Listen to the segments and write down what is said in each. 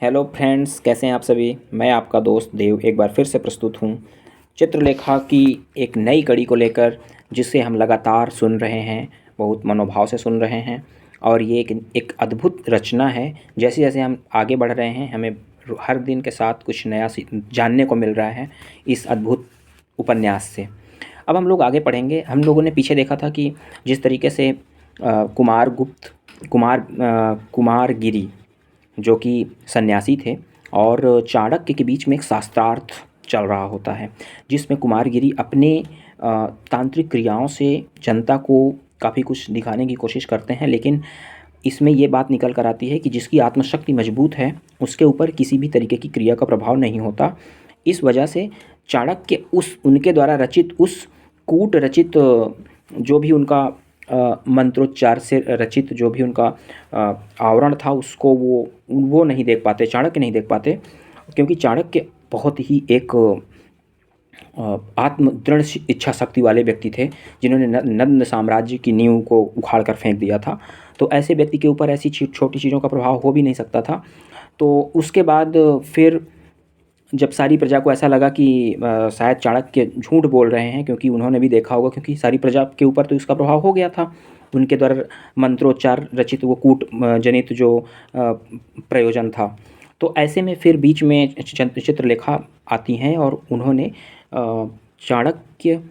Hello friends, कैसे हैं आप सभी। मैं आपका दोस्त देव एक बार फिर से प्रस्तुत हूँ चित्रलेखा की एक नई कड़ी को लेकर, जिसे हम लगातार सुन रहे हैं, बहुत मनोभाव से सुन रहे हैं। और ये एक अद्भुत रचना है। जैसे जैसे हम आगे बढ़ रहे हैं, हमें हर दिन के साथ कुछ नया जानने को मिल रहा है इस अद्भुत उपन्यास से। अब हम लोग आगे पढ़ेंगे। हम लोगों ने पीछे देखा था कि जिस तरीके से कुमारगिरी जो कि सन्यासी थे, और चाणक्य के बीच में एक शास्त्रार्थ चल रहा होता है, जिसमें कुमारगिरी अपने तांत्रिक क्रियाओं से जनता को काफ़ी कुछ दिखाने की कोशिश करते हैं। लेकिन इसमें ये बात निकल कर आती है कि जिसकी आत्मशक्ति मजबूत है उसके ऊपर किसी भी तरीके की क्रिया का प्रभाव नहीं होता। इस वजह से चाणक्य उस उनके द्वारा रचित उस कूट रचित जो भी उनका मंत्रोच्चार से रचित जो भी उनका आवरण था, उसको वो नहीं देख पाते, चाणक्य नहीं देख पाते। क्योंकि चाणक्य बहुत ही एक आत्म दृढ़ इच्छा शक्ति वाले व्यक्ति थे, जिन्होंने नंद साम्राज्य की नींव को उखाड़ कर फेंक दिया था। तो ऐसे व्यक्ति के ऊपर ऐसी छोटी चीज़ों का प्रभाव हो भी नहीं सकता था। तो उसके बाद फिर जब सारी प्रजा को ऐसा लगा कि शायद चाणक्य झूठ बोल रहे हैं, क्योंकि उन्होंने भी देखा होगा, क्योंकि सारी प्रजा के ऊपर तो इसका प्रभाव हो गया था उनके द्वारा मंत्रोच्चार रचित वो कूट जनित जो प्रयोजन था। तो ऐसे में फिर बीच में चित्रलेखा आती हैं और उन्होंने चाणक्य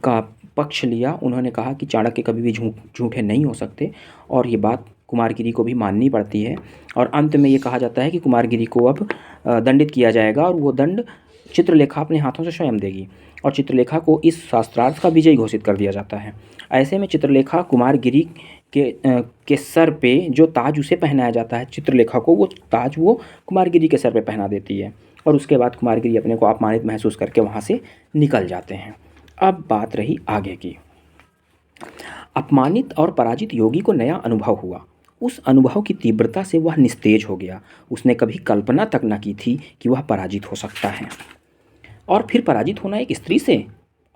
का पक्ष लिया। उन्होंने कहा कि चाणक्य कभी भी झूठे नहीं हो सकते, और ये बात कुमारगिरी को भी माननी पड़ती है। और अंत में ये कहा जाता है कि कुमारगिरी को अब दंडित किया जाएगा, और वो दंड चित्रलेखा अपने हाथों से स्वयं देगी, और चित्रलेखा को इस शास्त्रार्थ का विजयी घोषित कर दिया जाता है। ऐसे में चित्रलेखा कुमारगिरी के सर पे जो ताज उसे पहनाया जाता है, चित्रलेखा को वो ताज वो कुमारगिरी के सर पे पहना देती है, और उसके बाद कुमारगिरी अपने को अपमानित महसूस करके वहाँ से निकल जाते हैं। अब बात रही आगे की। अपमानित और पराजित योगी को नया अनुभव हुआ। उस अनुभव की तीव्रता से वह निस्तेज हो गया। उसने कभी कल्पना तक न की थी कि वह पराजित हो सकता है, और फिर पराजित होना एक स्त्री से,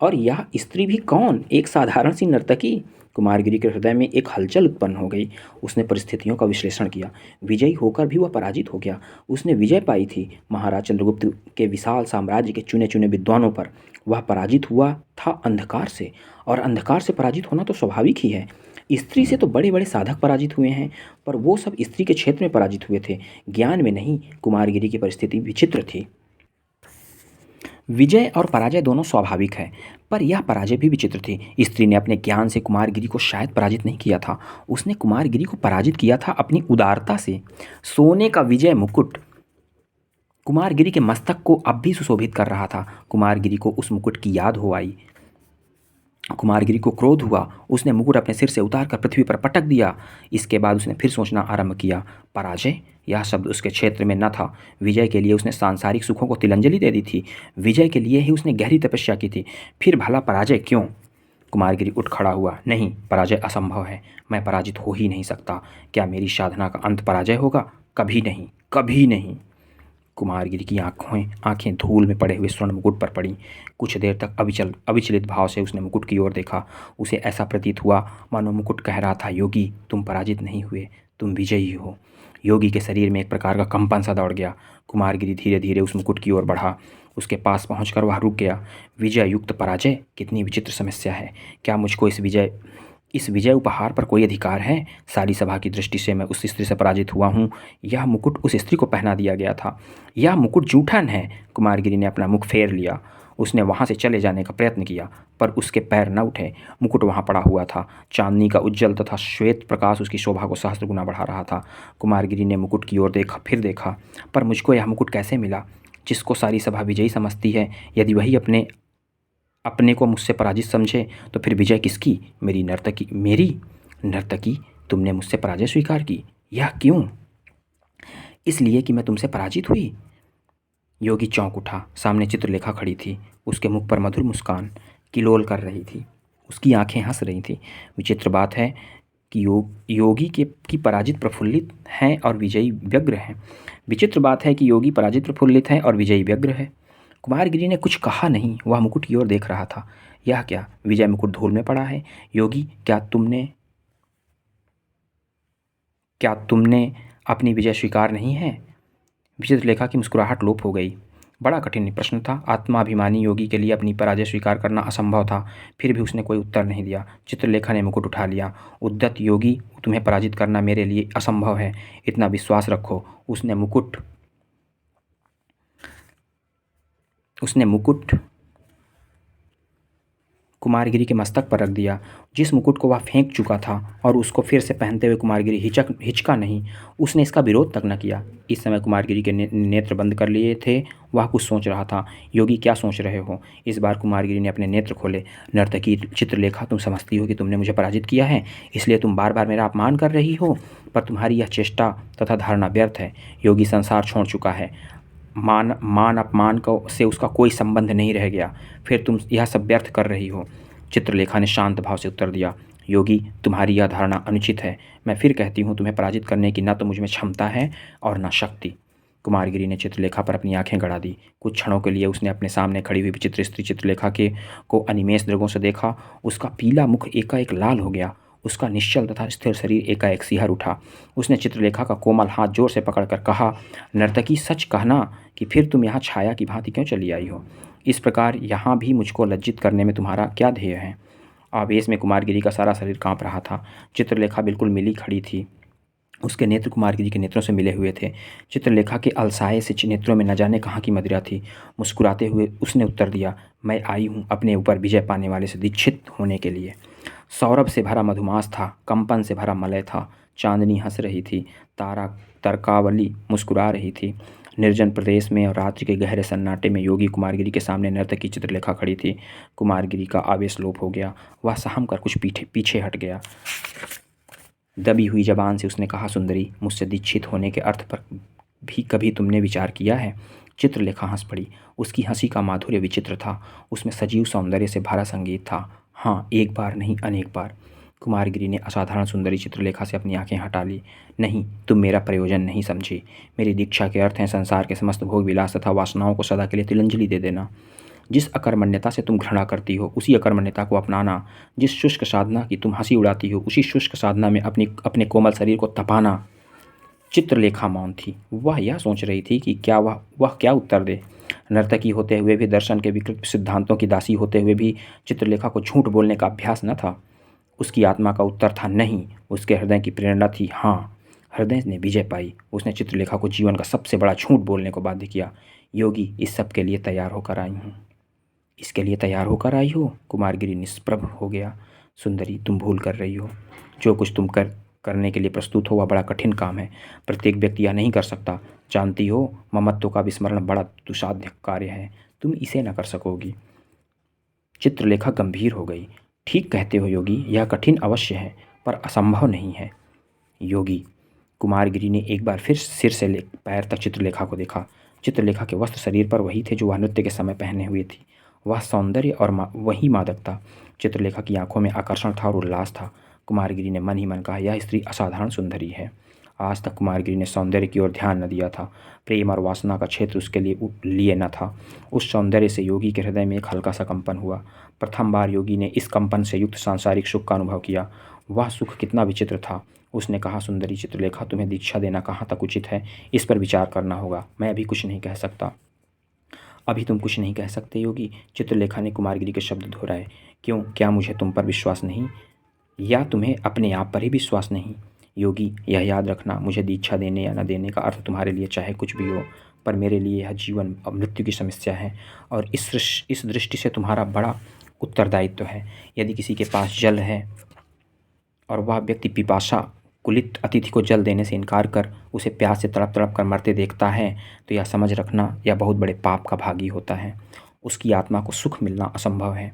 और यह स्त्री भी कौन, एक साधारण सी नर्तकी। कुमारगिरी के हृदय में एक हलचल उत्पन्न हो गई। उसने परिस्थितियों का विश्लेषण किया। विजयी होकर भी वह पराजित हो गया। उसने विजय पाई थी महाराज चंद्रगुप्त के विशाल साम्राज्य के चुने चुने विद्वानों पर। वह पराजित हुआ था अंधकार से, और अंधकार से पराजित होना तो स्वाभाविक ही है। स्त्री से तो बड़े बड़े साधक पराजित हुए हैं, पर वो सब स्त्री के क्षेत्र में पराजित हुए थे, ज्ञान में नहीं। कुमारगिरी की परिस्थिति विचित्र थी। विजय और पराजय दोनों स्वाभाविक है, पर यह पराजय भी विचित्र थी। स्त्री ने अपने ज्ञान से कुमारगिरी को शायद पराजित नहीं किया था, उसने कुमारगिरी को पराजित किया था अपनी उदारता से। सोने का विजय मुकुट कुमारगिरी के मस्तक को अब भी सुशोभित कर रहा था। कुमारगिरी को उस मुकुट की याद हो आई। कुमारगिरी को क्रोध हुआ। उसने मुकुट अपने सिर से उतार कर पृथ्वी पर पटक दिया। इसके बाद उसने फिर सोचना आरंभ किया। पराजय, यह शब्द उसके क्षेत्र में न था। विजय के लिए उसने सांसारिक सुखों को तिलंजलि दे दी थी। विजय के लिए ही उसने गहरी तपस्या की थी। फिर भला पराजय क्यों? कुमारगिरी उठ खड़ा हुआ। नहीं, पराजय असंभव है। मैं पराजित हो ही नहीं सकता। क्या मेरी साधना का अंत पराजय होगा? कभी नहीं, कभी नहीं। कुमारगिरी की आंखें धूल में पड़े हुए स्वर्ण मुकुट पर पड़ी। कुछ देर तक अविचलित भाव से उसने मुकुट की ओर देखा। उसे ऐसा प्रतीत हुआ मानो मुकुट कह रहा था, योगी, तुम पराजित नहीं हुए, तुम विजयी हो। योगी के शरीर में एक प्रकार का कंपन सा दौड़ गया। कुमारगिरी धीरे धीरे उस मुकुट की ओर बढ़ा। उसके पास पहुंचकर वह रुक गया। विजय युक्त पराजय, कितनी विचित्र समस्या है। क्या मुझको इस विजय उपहार पर कोई अधिकार है? सारी सभा की दृष्टि से मैं उस स्त्री से पराजित हुआ हूँ। यह मुकुट उस स्त्री को पहना दिया गया था। यह मुकुट जूठन है। कुमारगिरी ने अपना मुख फेर लिया। उसने वहाँ से चले जाने का प्रयत्न किया, पर उसके पैर न उठे। मुकुट वहाँ पड़ा हुआ था। चांदनी का उज्जवल तथा श्वेत प्रकाश उसकी शोभा को सहस्त्र गुना बढ़ा रहा था। कुमारगिरी ने मुकुट की ओर देखा, फिर देखा, पर मुझको यह मुकुट कैसे मिला? जिसको सारी सभा विजयी समझती है, यदि वही अपने को मुझसे पराजित समझे, तो फिर विजय किसकी? मेरी नर्तकी, तुमने मुझसे पराजय स्वीकार की। यह क्यों? इसलिए कि मैं तुमसे पराजित हुई। योगी चौंक उठा। सामने चित्रलेखा खड़ी थी। उसके मुख पर मधुर मुस्कान किलोल कर रही थी। उसकी आंखें हंस रही थीं। विचित्र बात है कि योगी की पराजित प्रफुल्लित हैं और विजयी व्यग्र हैं। विचित्र बात है कि योगी पराजित प्रफुल्लित है और विजयी व्यग्र है। कुमारगिरी ने कुछ कहा नहीं। वह मुकुट की ओर देख रहा था। यह क्या? विजय मुकुट धूल में पड़ा है। योगी, क्या तुमने अपनी विजय स्वीकार नहीं है? विचित्रलेखा की मुस्कुराहट लोप हो गई। बड़ा कठिन प्रश्न था। आत्माभिमानी योगी के लिए अपनी पराजय स्वीकार करना असंभव था। फिर भी उसने कोई उत्तर नहीं दिया। चित्रलेखा ने मुकुट उठा लिया। उद्यत योगी, तुम्हें पराजित करना मेरे लिए असंभव है, इतना विश्वास रखो। उसने मुकुट कुमारगिरी के मस्तक पर रख दिया, जिस मुकुट को वह फेंक चुका था, और उसको फिर से पहनते हुए कुमारगिरी हिचका नहीं। उसने इसका विरोध तक न किया। इस समय कुमारगिरी के नेत्र बंद कर लिए थे। वह कुछ सोच रहा था। योगी, क्या सोच रहे हो? इस बार कुमारगिरी ने अपने नेत्र खोले। नर्तकी चित्रलेखा, तुम समझती हो कि तुमने मुझे पराजित किया है, इसलिए तुम बार बार मेरा अपमान कर रही हो, पर तुम्हारी यह चेष्टा तथा धारणा व्यर्थ है। योगी संसार छोड़ चुका है। मान अपमान से उसका कोई संबंध नहीं रह गया। फिर तुम यह सब व्यर्थ कर रही हो। चित्रलेखा ने शांत भाव से उत्तर दिया। योगी, तुम्हारी यह धारणा अनुचित है। मैं फिर कहती हूँ, तुम्हें पराजित करने की न तो मुझ में क्षमता है और न शक्ति। कुमारगिरी ने चित्रलेखा पर अपनी आंखें गड़ा दी। कुछ क्षणों के लिए उसने अपने सामने खड़ी हुई विचित्र स्त्री चित्रलेखा को अनिमेष दृगों से देखा। उसका पीला मुख एकाएक लाल हो गया। उसका निश्चल तथा स्थिर शरीर एकाएक सिहर उठा। उसने चित्रलेखा का कोमल हाथ जोर से पकड़कर कहा, नर्तकी, सच कहना कि फिर तुम यहाँ छाया की भांति क्यों चली आई हो? इस प्रकार यहाँ भी मुझको लज्जित करने में तुम्हारा क्या ध्येय है? आवेश में कुमारगिरी का सारा शरीर काँप रहा था। चित्रलेखा बिल्कुल मिली खड़ी थी। उसके नेत्र कुमारगिरी के नेत्रों से मिले हुए थे। चित्रलेखा के अलसाए से नेत्रों में न जाने कहाँ की मदिरा थी। मुस्कुराते हुए उसने उत्तर दिया, मैं आई हूँ अपने ऊपर विजय पाने वाले से दीक्षित होने के लिए। सौरभ से भरा मधुमास था, कंपन से भरा मलय था। चांदनी हंस रही थी, तरकावली मुस्कुरा रही थी। निर्जन प्रदेश में और रात्रि के गहरे सन्नाटे में योगी कुमारगिरी के सामने नर्तकी चित्रलेखा खड़ी थी। कुमारगिरी का आवेश लोप हो गया। वह सहम कर कुछ पीछे हट गया। दबी हुई जबान से उसने कहा, सुंदरी, मुझसे दीक्षित होने के अर्थ पर भी कभी तुमने विचार किया है? चित्रलेखा हंस पड़ी। उसकी हंसी का माधुर्य विचित्र था। उसमें सजीव सौंदर्य से भरा संगीत था। हाँ, एक बार नहीं, अनेक बार। कुमारगिरी ने असाधारण सुंदरी चित्रलेखा से अपनी आंखें हटा ली। नहीं, तुम मेरा प्रयोजन नहीं समझी। मेरी दीक्षा के अर्थ हैं संसार के समस्त भोग विलास तथा वासनाओं को सदा के लिए तिलांजलि दे देना। जिस अकर्मण्यता से तुम घृणा करती हो, उसी अकर्मण्यता को अपनाना। जिस शुष्क साधना की तुम हंसी उड़ाती हो, उसी शुष्क साधना में अपने कोमल शरीर को तपाना। चित्रलेखा मौन थी। वह यह सोच रही थी कि वह क्या उत्तर दे। नर्तकी होते हुए भी, दर्शन के विकृत सिद्धांतों की दासी होते हुए भी चित्रलेखा को झूठ बोलने का अभ्यास न था। उसकी आत्मा का उत्तर था नहीं। उसके हृदय की प्रेरणा थी हाँ। हृदय ने विजय पाई। उसने चित्रलेखा को जीवन का सबसे बड़ा झूठ बोलने को बाध्य किया। योगी, इस सब के लिए तैयार होकर आई हूँ। इसके लिए तैयार होकर आई हो? कुमारगिरी निष्प्रभ हो गया। सुंदरी, तुम भूल कर रही हो। जो कुछ तुम करने के लिए प्रस्तुत हो वह बड़ा कठिन काम है। प्रत्येक व्यक्ति यह नहीं कर सकता। जानती हो, ममत्व का विस्मरण बड़ा दुसाध्य कार्य है। तुम इसे न कर सकोगी। चित्रलेखा गंभीर हो गई। ठीक कहते हो योगी, यह कठिन अवश्य है, पर असंभव नहीं है। योगी, कुमारगिरी ने एक बार फिर सिर से पैर तक चित्रलेखा को देखा। चित्रलेखा के वस्त्र शरीर पर वही थे जो वह नृत्य के समय पहने हुए थी। वह सौंदर्य और वही मादकता। चित्रलेखा की आंखों में आकर्षण था और उल्लास था। कुमारगिरी ने मन ही मन कहा, यह स्त्री असाधारण सुंदरी है। आज तक कुमारगिरी ने सौंदर्य की ओर ध्यान न दिया था। प्रेम और वासना का क्षेत्र उसके लिए न था। उस सौंदर्य से योगी के हृदय में एक हल्का सा कंपन हुआ। प्रथम बार योगी ने इस कंपन से युक्त सांसारिक सुख का अनुभव किया। वह सुख कितना विचित्र था। उसने कहा, सुंदरी चित्रलेखा, तुम्हें दीक्षा देना कहाँ तक उचित है, इस पर विचार करना होगा। मैं अभी कुछ नहीं कह सकता। अभी तुम कुछ नहीं कह सकते योगी? चित्रलेखा ने कुमारगिरी के शब्द दोहराए। क्यों? क्या मुझे तुम पर विश्वास नहीं, या तुम्हें अपने आप पर ही विश्वास नहीं? योगी, यह याद रखना, मुझे दीक्षा देने या न देने का अर्थ तुम्हारे लिए चाहे कुछ भी हो, पर मेरे लिए यह जीवन और मृत्यु की समस्या है, और इस दृष्टि से तुम्हारा बड़ा उत्तरदायित्व है। यदि किसी के पास जल है और वह व्यक्ति पिपासा कुलित अतिथि को जल देने से इनकार कर उसे प्यास से तड़प तड़प कर मरते देखता है, तो यह समझ रखना, यह बहुत बड़े पाप का भागी होता है। उसकी आत्मा को सुख मिलना असंभव है।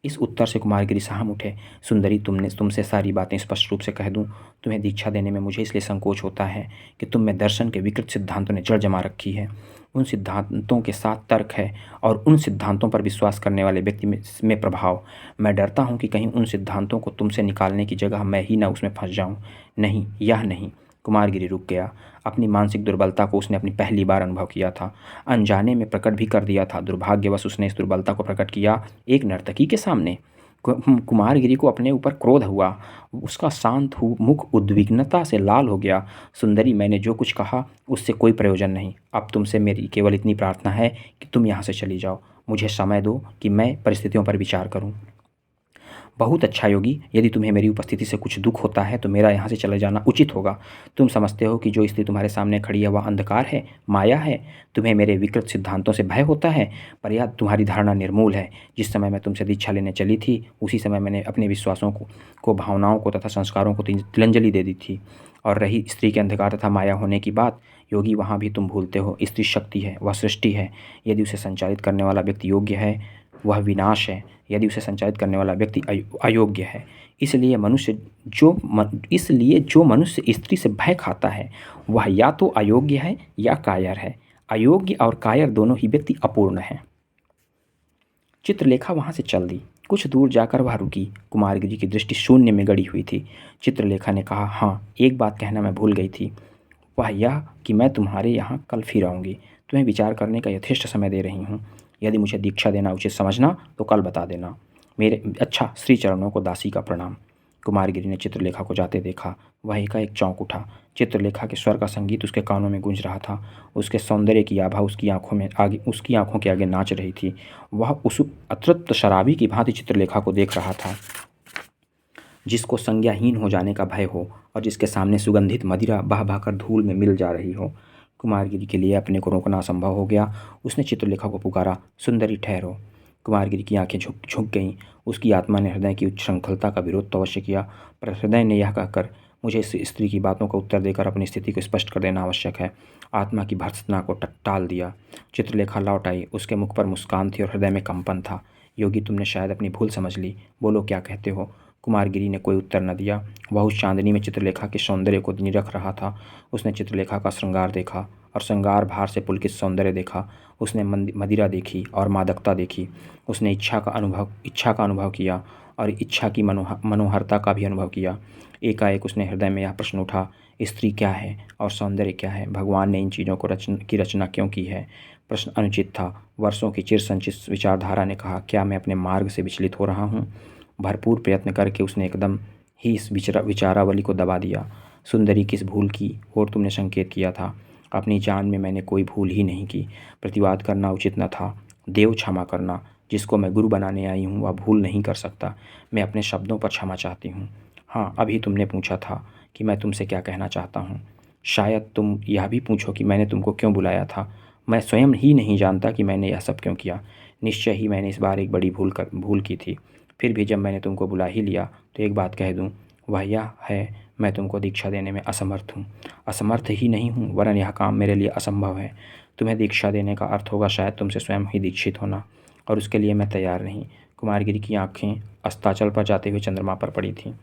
इस उत्तर से कुमारगिरी सहम उठे। सुंदरी, तुमसे सारी बातें स्पष्ट रूप से कह दूं, तुम्हें दीक्षा देने में मुझे इसलिए संकोच होता है कि तुम में दर्शन के विकृत सिद्धांतों ने जड़ जमा रखी है। उन सिद्धांतों के साथ तर्क है और उन सिद्धांतों पर विश्वास करने वाले व्यक्ति में प्रभाव। मैं डरता हूँ कि कहीं उन सिद्धांतों को तुमसे निकालने की जगह मैं ही न उसमें फंस जाऊँ। नहीं, यह नहीं। कुमारगिरी रुक गया। अपनी मानसिक दुर्बलता को उसने अपनी पहली बार अनुभव किया था। अनजाने में प्रकट भी कर दिया था। दुर्भाग्यवश उसने इस दुर्बलता को प्रकट किया एक नर्तकी के सामने। कुमारगिरी को अपने ऊपर क्रोध हुआ। उसका शांत मुख उद्विग्नता से लाल हो गया। सुंदरी, मैंने जो कुछ कहा उससे कोई प्रयोजन नहीं। अब तुमसे मेरी केवल इतनी प्रार्थना है कि तुम यहाँ से चली जाओ। मुझे समय दो कि मैं परिस्थितियों पर विचार करूँ। बहुत अच्छा योगी, यदि तुम्हें मेरी उपस्थिति से कुछ दुख होता है तो मेरा यहाँ से चले जाना उचित होगा। तुम समझते हो कि जो स्त्री तुम्हारे सामने खड़ी है वह अंधकार है, माया है। तुम्हें मेरे विकृत सिद्धांतों से भय होता है, पर यह तुम्हारी धारणा निर्मूल है। जिस समय मैं तुमसे दीक्षा लेने चली थी उसी समय मैंने अपने विश्वासों को भावनाओं को तथा संस्कारों को तिलांजलि दे दी थी। और रही स्त्री के अंधकार तथा माया होने की बात, योगी, वहाँ भी तुम भूलते हो। स्त्री शक्ति है, वह सृष्टि है। यदि उसे संचालित करने वाला व्यक्ति योग्य है वह विनाश है, यदि उसे संचालित करने वाला व्यक्ति अयोग्य है। इसलिए जो मनुष्य स्त्री से भय खाता है वह या तो अयोग्य है या कायर है। अयोग्य और कायर दोनों ही व्यक्ति अपूर्ण हैं। चित्रलेखा वहाँ से चल दी। कुछ दूर जाकर वह रुकी। कुमारगिरी की दृष्टि शून्य में गड़ी हुई थी। चित्रलेखा ने कहा, हाँ, एक बात कहना मैं भूल गई थी। वह यह कि मैं तुम्हारे यहाँ कल फिर आऊँगी। तुम्हें विचार करने का यथेष्ट समय दे रही हूँ। यदि मुझे दीक्षा देना उचित समझना तो कल बता देना। मेरे अच्छा, श्री चरणों को दासी का प्रणाम। कुमारगिरी ने चित्रलेखा को जाते देखा। वह एकाएक चौंक उठा। चित्रलेखा के स्वर का संगीत उसके कानों में गूंज रहा था। उसके सौंदर्य की आभा उसकी आंखों के आगे नाच रही थी। वह उस अतृप्त शराबी की भांति चित्रलेखा को देख रहा था, जिसको संज्ञाहीन हो जाने का भय हो और जिसके सामने सुगंधित मदिरा बह बहकर धूल में मिल जा रही हो। कुमारगिरी के लिए अपने को रोकना असंभव हो गया। उसने चित्रलेखा को पुकारा, सुंदरी ठहरो। कुमारगिरी की आंखें झुक गईं। उसकी आत्मा ने हृदय की उच्छृंखलता का विरोध तो अवश्य किया, पर हृदय ने यह कहकर मुझे इस स्त्री की बातों का उत्तर देकर अपनी स्थिति को स्पष्ट कर देना आवश्यक है, आत्मा की भर्त्सना को टाल दिया। चित्रलेखा लौट आई। उसके मुख पर मुस्कान थी और हृदय में कंपन था। योगी, तुमने शायद अपनी भूल समझ ली। बोलो, क्या कहते हो? कुमारगिरी ने कोई उत्तर न दिया। वह उस चांदनी में चित्रलेखा के सौंदर्य को निरख रहा था। उसने चित्रलेखा का श्रृंगार देखा और श्रृंगार भार से पुलकित सौंदर्य देखा। उसने मदिरा देखी और मादकता देखी। उसने इच्छा का अनुभव किया और इच्छा की मनोहरता का भी अनुभव किया। एकाएक उसने हृदय में यह प्रश्न उठा, स्त्री क्या है और सौंदर्य क्या है? भगवान ने इन चीज़ों को रचना क्यों की है? प्रश्न अनुचित था। वर्षों की चिर संचित विचारधारा ने कहा, क्या मैं अपने मार्ग से विचलित हो रहा हूँ? भरपूर प्रयत्न करके उसने एकदम ही इस विचारावली को दबा दिया। सुंदरी, किस भूल की ओर तुमने संकेत किया था? अपनी जान में मैंने कोई भूल ही नहीं की। प्रतिवाद करना उचित न था। देव क्षमा करना। जिसको मैं गुरु बनाने आई हूँ वह भूल नहीं कर सकता। मैं अपने शब्दों पर क्षमा चाहती हूँ। हाँ, अभी तुमने पूछा था कि मैं तुमसे क्या कहना चाहता हूँ। शायद तुम यह भी पूछो कि मैंने तुमको क्यों बुलाया था। मैं स्वयं ही नहीं जानता कि मैंने यह सब क्यों किया। निश्चय ही मैंने इस बार एक बड़ी भूल की थी। फिर भी जब मैंने तुमको बुला ही लिया तो एक बात कह दूँ, वह यह है, मैं तुमको दीक्षा देने में असमर्थ हूँ। असमर्थ ही नहीं हूँ, वरन यह काम मेरे लिए असंभव है। तुम्हें दीक्षा देने का अर्थ होगा शायद तुमसे स्वयं ही दीक्षित होना, और उसके लिए मैं तैयार नहीं। कुमारगिरी की आंखें अस्ताचल पर जाते हुए चंद्रमा पर पड़ी थीं।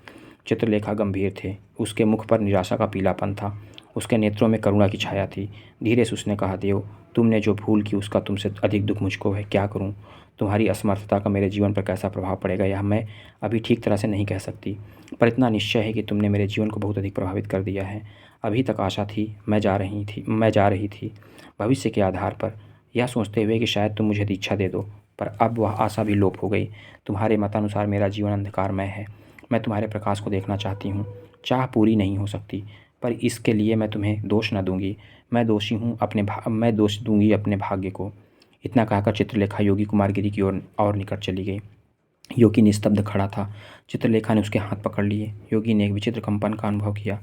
चित्रलेखा गंभीर थे। उसके मुख पर निराशा का पीलापन था। उसके नेत्रों में करुणा की छाया थी। धीरे से उसने कहा, देव, तुमने जो भूल की उसका तुमसे अधिक दुख मुझको है। क्या करूं? तुम्हारी असमर्थता का मेरे जीवन पर कैसा प्रभाव पड़ेगा यह मैं अभी ठीक तरह से नहीं कह सकती, पर इतना निश्चय है कि तुमने मेरे जीवन को बहुत अधिक प्रभावित कर दिया है। अभी तक आशा थी, मैं जा रही थी भविष्य के आधार पर, यह सोचते हुए कि शायद तुम मुझे दीक्षा दे दो, पर अब वह आशा भी लोप हो गई। तुम्हारे मतानुसार मेरा जीवन अंधकारमय है। मैं तुम्हारे प्रकाश को देखना चाहती हूँ। चाह पूरी नहीं हो सकती, पर इसके लिए मैं तुम्हें दोष न दूंगी। मैं दोष दूंगी अपने भाग्य को। इतना कहकर चित्रलेखा योगी कुमारगिरी की ओर और निकट चली गई। योगी निस्तब्ध खड़ा था। चित्रलेखा ने उसके हाथ पकड़ लिए। योगी ने एक विचित्र कंपन का अनुभव किया,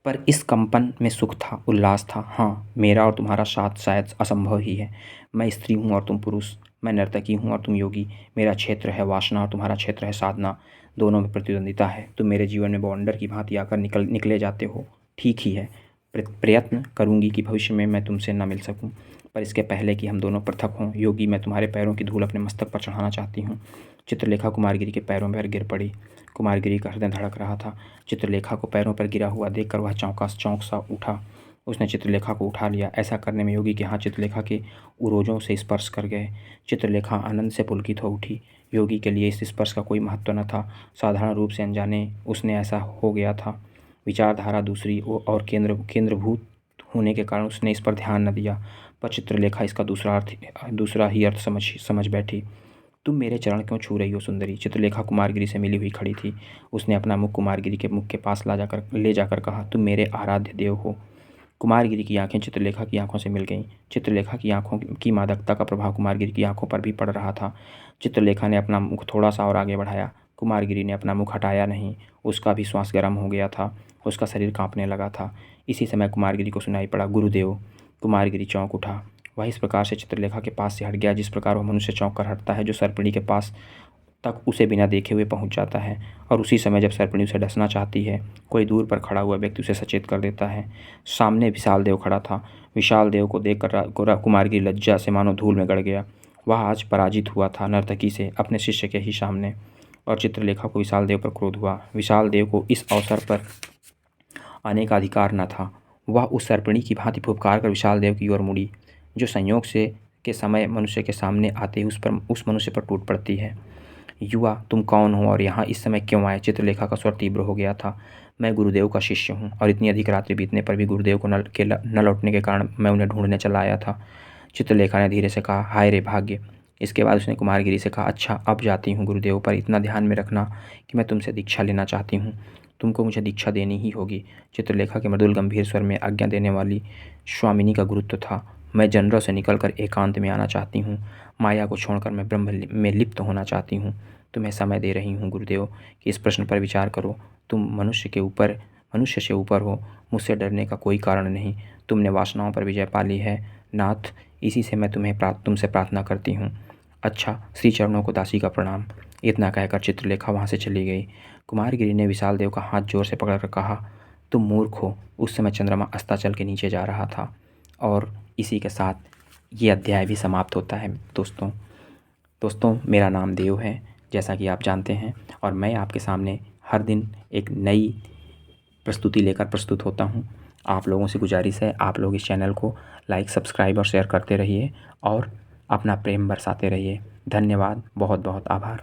पर इस कंपन में सुख था, उल्लास था। हाँ, मेरा और तुम्हारा साथ शायद असंभव ही है। मैं स्त्री हूँ और तुम पुरुष। मैं नर्तकी हूँ और तुम योगी। मेरा क्षेत्र है वासना और तुम्हारा क्षेत्र है साधना। दोनों में प्रतिद्वंदिता है। तुम मेरे जीवन में बवंडर की भांति आकर निकले जाते हो। ठीक ही है। प्रयत्न करूँगी कि भविष्य में मैं तुमसे न मिल सकूँ, पर इसके पहले कि हम दोनों पृथक हों, योगी, मैं तुम्हारे पैरों की धूल अपने मस्तक पर चढ़ाना चाहती हूँ। चित्रलेखा कुमारगिरी के पैरों पर गिर पड़ी। कुमारगिरी का हृदय धड़क रहा था। चित्रलेखा को पैरों पर गिरा हुआ देखकर वह चौंक सा उठा। उसने चित्रलेखा को उठा लिया। ऐसा करने में योगी के हाथ चित्रलेखा के उरोजों से स्पर्श कर गए। चित्रलेखा आनंद से पुलकित हो उठी। योगी के लिए इस स्पर्श का कोई महत्व न था। साधारण रूप से अनजाने उसने ऐसा हो गया था। विचारधारा दूसरी और केंद्रभूत होने के कारण उसने इस पर ध्यान न दिया, पर चित्रलेखा इसका दूसरा ही अर्थ समझ बैठी। तुम मेरे चरण क्यों छू रही हो सुंदरी? चित्रलेखा कुमारगिरी से मिली हुई खड़ी थी। उसने अपना मुख कुमारगिरी के मुख के पास ले जाकर कहा, तुम मेरे आराध्य देव हो। कुमारगिरी की आंखें चित्रलेखा की आंखों से मिल गईं। चित्रलेखा की आंखों की मादकता का प्रभाव कुमारगिरी की आंखों पर भी पड़ रहा था। चित्रलेखा ने अपना मुख थोड़ा सा और आगे बढ़ाया। कुमारगिरी ने अपना मुख हटाया नहीं। उसका भी श्वास गर्म हो गया था। उसका शरीर कांपने लगा था। इसी समय कुमारगिरी को सुनाई पड़ा, गुरुदेव। कुमारगिरी चौंक उठा। वह इस प्रकार से चित्रलेखा के पास से हट गया जिस प्रकार वह मनुष्य चौंक कर हटता है जो सर्पिणी के पास तक उसे बिना देखे हुए पहुंच जाता है। और उसी समय जब सर्पिणी उसे डसना चाहती है, कोई दूर पर खड़ा हुआ व्यक्ति उसे सचेत कर देता है। सामने विशाल देव खड़ा था। विशाल देव को देखकर कुमारगिरी लज्जा से मानो धूल में गड़ गया। वह आज पराजित हुआ था नर्तकी से, अपने शिष्य के ही सामने। और चित्रलेखा को विशाल देव पर क्रोध हुआ। विशाल देव को इस अवसर पर आने का अधिकार न था। वह उस सर्पिणी की भांति फुफकार कर विशाल देव की ओर मुड़ी, जो संयोग से के समय मनुष्य के सामने आते ही उस मनुष्य पर टूट पड़ती है। युवा, तुम कौन हो और यहाँ इस समय क्यों आए? चित्रलेखा का स्वर तीव्र हो गया था। मैं गुरुदेव का शिष्य हूँ और इतनी अधिक रात्रि बीतने पर भी गुरुदेव को न लौटने के कारण मैं उन्हें ढूंढने चला आया था। चित्रलेखा ने धीरे से कहा, हाय रे भाग्य। इसके बाद उसने कुमारगिरी से कहा, अच्छा अब जाती हूँ गुरुदेव, पर इतना ध्यान में रखना कि मैं तुमसे दीक्षा लेना चाहती हूँ। तुमको मुझे दीक्षा देनी ही होगी। चित्रलेखा के मृदुल गंभीर स्वर में आज्ञा देने वाली स्वामिनी का गुरुत्व था। मैं जनरों से निकलकर एकांत में आना चाहती हूँ। माया को छोड़कर मैं ब्रह्म में लिप्त होना चाहती हूँ। तुम्हें समय दे रही हूँ गुरुदेव कि इस प्रश्न पर विचार करो। तुम मनुष्य से ऊपर हो। मुझसे डरने का कोई कारण नहीं। तुमने वासनाओं पर विजय पा ली है नाथ। इसी से मैं तुमसे प्रार्थना करती हूँ। अच्छा, श्री चरणों को दासी का प्रणाम। इतना कहकर चित्रलेखा वहाँ से चली गई। कुमारगिरी ने विशाल देव का हाथ जोर से पकड़कर कहा, तुम मूर्ख हो। उस समय चंद्रमा अस्ताचल के नीचे जा रहा था। और इसी के साथ ये अध्याय भी समाप्त होता है। दोस्तों, मेरा नाम देव है, जैसा कि आप जानते हैं, और मैं आपके सामने हर दिन एक नई प्रस्तुति लेकर प्रस्तुत होता हूँ। आप लोगों से गुजारिश है, आप लोग इस चैनल को लाइक, सब्सक्राइब और शेयर करते रहिए और अपना प्रेम बरसाते रहिए। धन्यवाद, बहुत बहुत आभार।